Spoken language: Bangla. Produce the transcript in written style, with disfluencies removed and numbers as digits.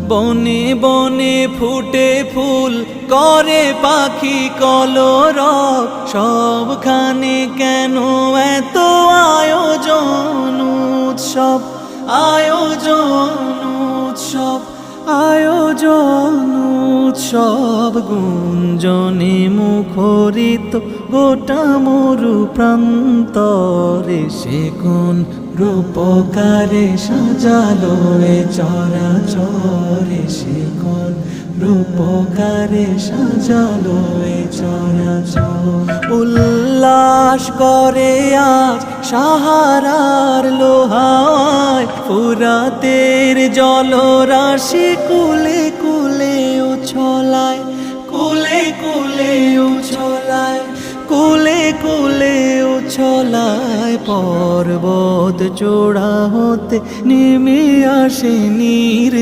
বনে বনে ফুটে ফুল করে পাখি কলরব, সবখানে কেন এত আয়োজন উৎসব, আয়োজন উৎসব, আয়োজন উৎসব। গুঞ্জনে মুখরিত গোটা মরু প্রান্তরে, সে কোন রূপকারে সাজালো এ চরাচরে, সে কোন রূপকারে সাজালো এ চরাচর। উল্লাস করে আজ সাহারার লোহায়, ফুরাতের জলরাশি কুলে কুলে উছলায়, কুলে কুলে উছলায়, কুলে কুলে উছলায়। পর্বত চূড়া হতে নেমে আসে নীর